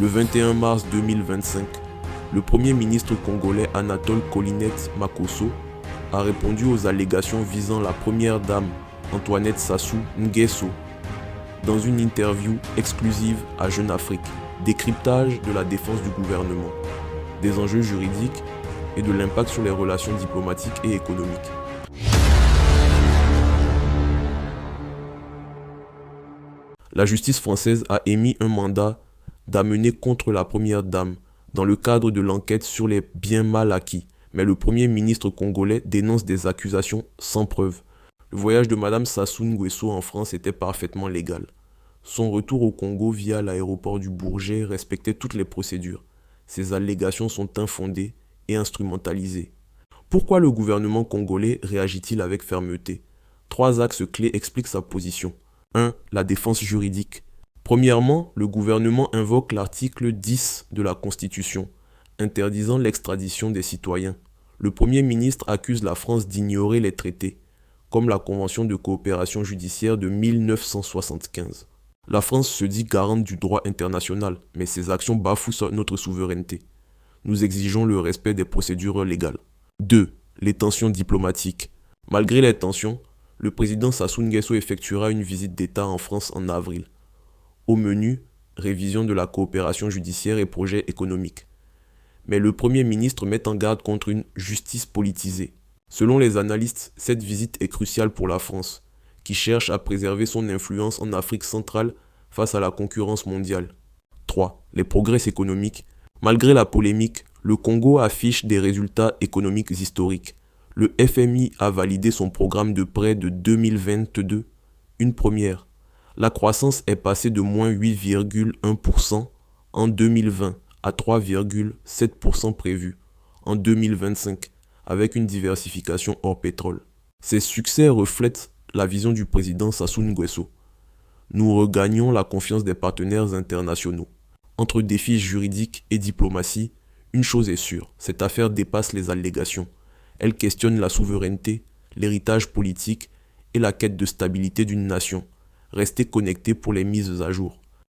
Le 21 mars 2025, le Premier ministre congolais Anatole Colinette Makosso a répondu aux allégations visant la première dame Antoinette Sassou Nguesso dans une interview exclusive à Jeune Afrique. Décryptage de la défense du gouvernement, des enjeux juridiques et de l'impact sur les relations diplomatiques et économiques. La justice française a émis un mandat d'amener contre la première dame dans le cadre de l'enquête sur les biens mal acquis. Mais le Premier ministre congolais dénonce des accusations sans preuve. Le voyage de Madame Sassou Nguesso en France était parfaitement légal. Son retour au Congo via l'aéroport du Bourget respectait toutes les procédures. Ces allégations sont infondées et instrumentalisées. Pourquoi le gouvernement congolais réagit-il avec fermeté? 3 axes clés expliquent sa position. 1. La défense juridique. Premièrement, le gouvernement invoque l'article 10 de la Constitution, interdisant l'extradition des citoyens. Le Premier ministre accuse la France d'ignorer les traités, comme la Convention de coopération judiciaire de 1975. La France se dit garante du droit international, mais ses actions bafouent notre souveraineté. Nous exigeons le respect des procédures légales. 2. Les tensions diplomatiques. Malgré les tensions, le président Sassou Nguesso effectuera une visite d'État en France en avril. Au menu, révision de la coopération judiciaire et projets économiques. Mais le Premier ministre met en garde contre une justice politisée. Selon les analystes, cette visite est cruciale pour la France, qui cherche à préserver son influence en Afrique centrale face à la concurrence mondiale. 3. Les progrès économiques. Malgré la polémique, le Congo affiche des résultats économiques historiques. Le FMI a validé son programme de prêt de 2022, une première. La croissance est passée de moins 8,1% en 2020 à 3,7% prévu en 2025, avec une diversification hors pétrole. Ces succès reflètent la vision du président Sassou Nguesso. Nous regagnons la confiance des partenaires internationaux. Entre défis juridiques et diplomatie, une chose est sûre, cette affaire dépasse les allégations. Elle questionne la souveraineté, l'héritage politique et la quête de stabilité d'une nation. Restez connectés pour les mises à jour.